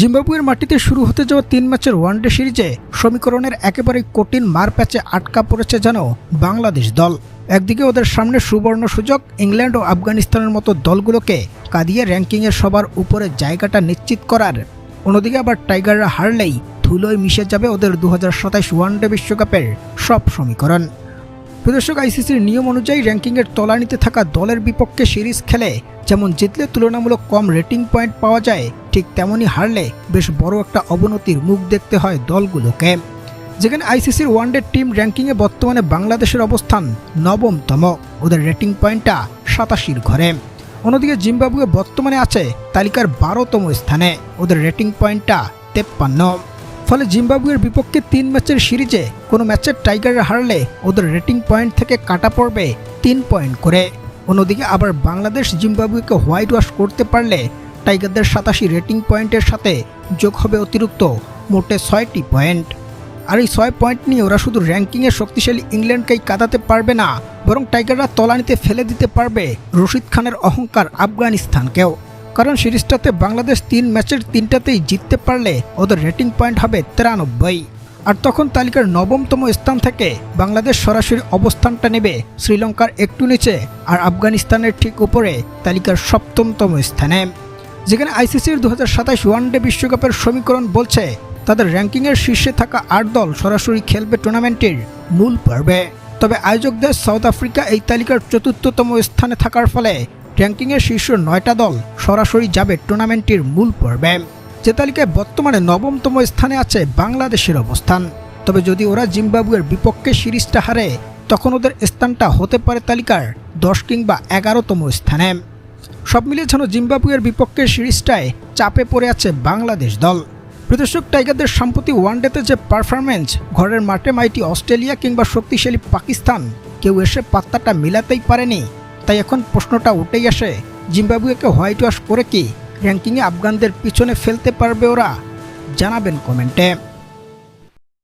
জিম্বাবুয়ের মাটিতে শুরু হতে যাওয়া 3 ম্যাচের ওয়ানডে সিরিজে সমীকরণের একেবারেই কঠিন মারপ্যাচে আটকা পড়েছে যেন বাংলাদেশ দল। একদিকে ওদের সামনে সুবর্ণ সুযোগ ইংল্যান্ড ও আফগানিস্তানের মতো দলগুলোকে কাঁদিয়ে র্যাঙ্কিংয়ের সবার উপরে জায়গাটা নিশ্চিত করার, অন্যদিকে আবার টাইগাররা হারলেই ধুলোয় মিশে যাবে ওদের 2027 ওয়ানডে বিশ্বকাপের সব সমীকরণ। প্রদর্শক আইসিসির নিয়ম অনুযায়ী র্যাঙ্কিংয়ের তলানিতে থাকা দলের বিপক্ষে সিরিজ খেলে যেমন জিতলে তুলনামূলক কম রেটিং পয়েন্ট পাওয়া যায়, ঠিক তেমনই হারলে বেশ বড় একটা অবনতির মুখ দেখতে হয় দলগুলোকে। যেখানে আইসিসির ওয়ানডে টিম র্যাঙ্কিংয়ে বর্তমানে বাংলাদেশের অবস্থান 9তম, ওদের রেটিং পয়েন্টটা 87 ঘরে। অন্যদিকে জিম্বাবুয়ে বর্তমানে আছে তালিকার 12তম স্থানে, ওদের রেটিং পয়েন্টটা 53। ফলে জিম্বাবুয়ের বিপক্ষে 3 ম্যাচের সিরিজে কোনো ম্যাচের টাইগাররা হারলে ওদের রেটিং পয়েন্ট থেকে কাটা পড়বে 3 পয়েন্ট করে। অন্যদিকে আবার বাংলাদেশ জিম্বাবুয়েকে হোয়াইট ওয়াশ করতে পারলে টাইগারদের 87 রেটিং পয়েন্টের সাথে যোগ হবে অতিরিক্ত মোটে 6টি পয়েন্ট। আর এই 6 পয়েন্ট নিয়ে ওরা শুধু র্যাঙ্কিংয়ে শক্তিশালী ইংল্যান্ডকেই কাঁদাতে পারবে না, বরং টাইগাররা তলানিতে ফেলে দিতে পারবে রশিদ খানের অহংকার আফগানিস্তানকেও। কারণ সিরিজটাতে বাংলাদেশ 3 ম্যাচের 3টাতেই জিততে পারলে ওদের রেটিং পয়েন্ট হবে 93। আর তখন তালিকার 9তম স্থান থেকে বাংলাদেশ সরাসরি অবস্থানটা নেবে শ্রীলঙ্কার একটু নিচে আর আফগানিস্তানের ঠিক উপরে তালিকার 7তম স্থানে। যেখানে আইসিসির 2027 ওয়ানডে বিশ্বকাপের সমীকরণ বলছে তাদের র্যাঙ্কিংয়ের শীর্ষে থাকা 8 দল সরাসরি খেলবে টুর্নামেন্টের মূল পর্বে। তবে আয়োজক দেশ সাউথ আফ্রিকা এই তালিকার 4তম স্থানে থাকার ফলে র্যাঙ্কিংয়ের শীর্ষ 9টা দল সরাসরি যাবে টুর্নামেন্টের মূল পর্বে। যে তালিকায় বর্তমানে 9তম স্থানে আছে বাংলাদেশের অবস্থান। তবে যদি ওরা জিম্বাবুয়ের বিপক্ষে সিরিজটা হারে তখন ওদের স্থানটা হতে পারে তালিকার 10 কিংবা 11তম স্থানে। সব মিলিয়ে যেন জিম্বাবুয়ের বিপক্ষে সিরিজটায় চাপে পড়ে আছে বাংলাদেশ দল। প্রদর্শক টাইগারদের সম্প্রতি ওয়ানডেতে যে পারফরমেন্স, ঘরের মাঠে মাইটি অস্ট্রেলিয়া কিংবা শক্তিশালী পাকিস্তান কেউ এসে পাত্তাটা মিলাতেই পারেনি। তাই এখন প্রশ্নটা উঠেই আসে, জিম্বাবুয়েকে হোয়াইট ওয়াশ করে কি র্যাঙ্কিংয়ে আফগানদের পিছনে ফেলতে পারবে ওরা? জানাবেন কমেন্টে।